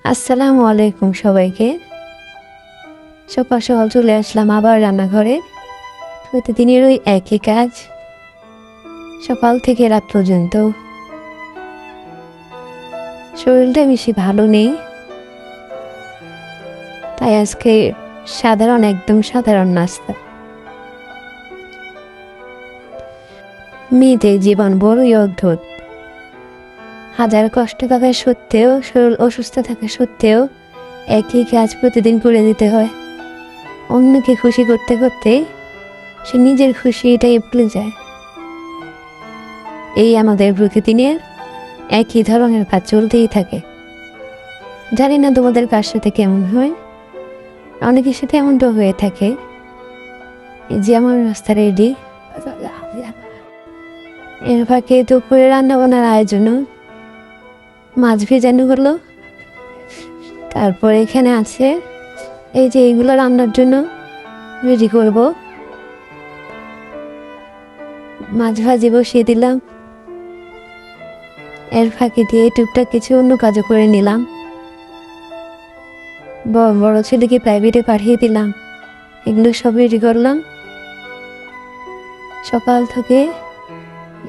আসসালামু আলাইকুম সবাইকে। সকাল সকাল চলে আসলাম আবার রান্নাঘরে। প্রতিদিনের ওই একই কাজ, সকাল থেকে রাত পর্যন্ত। শরীরটা বেশি ভালো নেই, তাই আজকে একদম সাধারণ নাস্তা। মেয়েদের জীবন বড়ই অদ্ভুত। হাজার কষ্ট থাকা সত্ত্বেও, শরীর অসুস্থ থাকা সত্ত্বেও একই কাজ প্রতিদিন করে দিতে হয়। অন্যকে খুশি করতে করতে সে নিজের খুশিটাই ভুলে যায়। এই আমাদের প্রতিদিনের একই ধরনের কাজ চলতেই থাকে। জানি না তোমাদের কার সাথে কেমন হয়, অনেকের সাথে এমনটা হয়ে থাকে। যে আমার রাস্তা রেডি, এর ফাঁকে দুপুরে রান্না বান্নার আয়োজন, মাছ ভেজানো হলো। তারপরে এখানে আছে এই যে এইগুলো রান্নার জন্য রেডি করব। মাছ ভাজি বসিয়ে দিলাম, এর ফাঁকে দিয়ে টুকটাক কিছু অন্য কাজও করে নিলাম। বড় ছেলেকে প্রাইভেটে পাঠিয়ে দিলাম, এগুলো সব রেডি করলাম। সকাল থেকে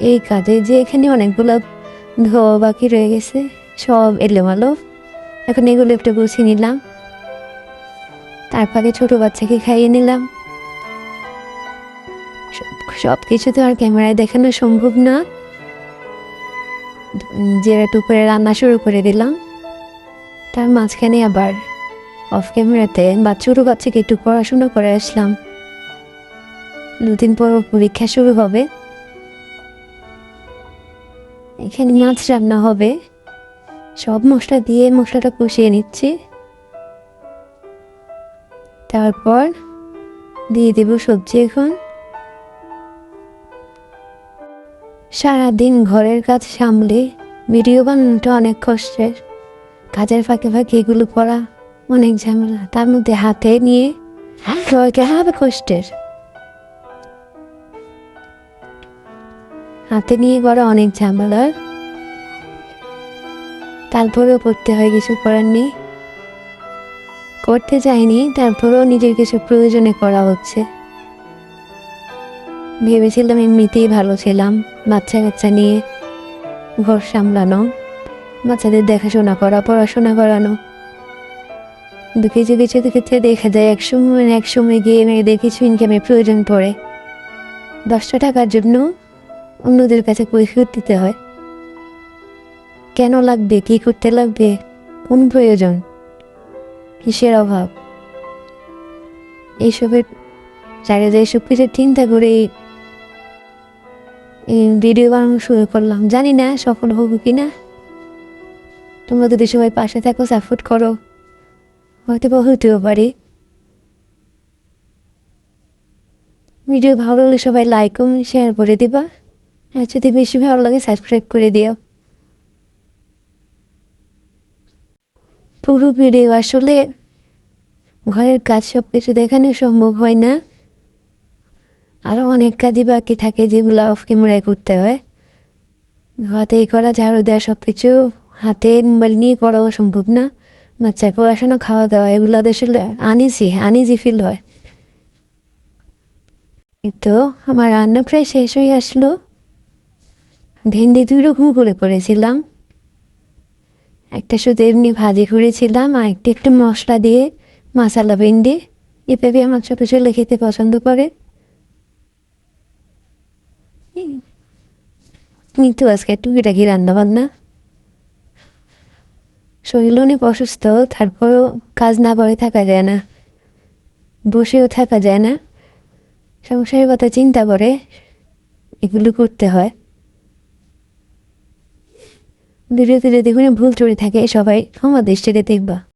এই কাজে যে এখানে অনেকগুলো ধোয়া বাকি রয়ে গেছে, সব এলোমেলো। এখন এগুলো একটু গুছিয়ে নিলাম। তারপরে ছোট বাচ্চাকে খাইয়ে নিলাম। সব কিছু তো আর ক্যামেরায় দেখানো সম্ভব না। জিরা টুকরে রান্না শুরু করে দিলাম। তার মাঝখানে আবার অফ ক্যামেরাতে ছোট বাচ্চাকে একটু পড়াশোনা করে আসলাম। 2 দিন পর পরীক্ষা শুরু হবে। এখানে মাছ রান্না হবে, সব মশলা দিয়ে মশলাটা কষিয়ে নিচ্ছি। তারপর দিয়ে দেব সবজি। এখন সারাদিন ঘরের কাজ সামলে ভিডিও বানানোটা অনেক কষ্টের। কাজের ফাঁকে ফাঁকে এগুলো করা অনেক ঝামেলা, তার মধ্যে হাতে নিয়ে সবাইকে হবে কষ্টের। হাতে নিয়ে করা অনেক ঝামেলার, তারপরেও করতে হয়, কিছু করার নেই। করতে চাইনি, তারপরেও নিজের কিছু প্রয়োজনে করা হচ্ছে। ভেবেছিলাম এমনিতেই ভালো ছিলাম, বাচ্চা কাচ্চা নিয়ে ঘর সামলানো, বাচ্চাদের দেখাশোনা করা, পড়াশোনা করানো। কিন্তু কিছু কিছু ক্ষেত্রে দেখা যায় এক সময় গিয়ে মেয়েদের কিছু ইনকামের প্রয়োজন পড়ে। 10টা টাকার জন্য অন্যদের কাছে কৈফিয়ত দিতে হয়। কেন লাগবে, কি করতে লাগবে, কোন প্রয়োজন, কিসের অভাব, এইসবের চারিদিকে এইসব কিছু চিন্তা করে এই ভিডিও বানানো শুরু করলাম। জানি না সফল হবো কিনা। তোমরা যদি সবাই পাশে থাকো, সাপোর্ট করো, হয়তো বা হতেও পারে। ভিডিও ভালো লাগলে সবাই লাইক কমেন্ট শেয়ার করে দিবা, আর যদি বেশি ভালো লাগে সাবস্ক্রাইব করে দিও। পুরো ভিডিও আসলে ঘরের কাজ সব কিছু দেখানো সম্ভব হয় না। আরও অনেক কাজই বাকি থাকে যেগুলো অফ ক্যামেরায় করতে হয়। হাতে করা, ঝাড়ু দেওয়া, সব কিছু হাতে মোবাইল নিয়ে করাও সম্ভব না। বাচ্চার পড়াশোনা, খাওয়া দাওয়া, এগুলো আসলে আনিজি ফিল হয়। তো আমার রান্না প্রায় শেষ হয়ে আসলো। ভেন্ডি 2 রকম করে করেছিলাম, একটা শুধু এমনি ভাজি করেছিলাম, আর একটু মশলা দিয়ে মশলা ভেন্ডি। এভাবে আমার ছোটো ছেলে খেতে পছন্দ করে। কিন্তু আজকে টুকিটাকি রান্না বান্না। শরীর অনেক অসুস্থ, তারপরও কাজ না করে থাকা যায় না, বসেও থাকা যায় না। সংসারের কথা চিন্তা করে এগুলো করতে হয়। ভিডিওতে যদি কোনো ভুল ত্রুটি থাকে সবাই আমার দৃষ্টিতে দেখবা।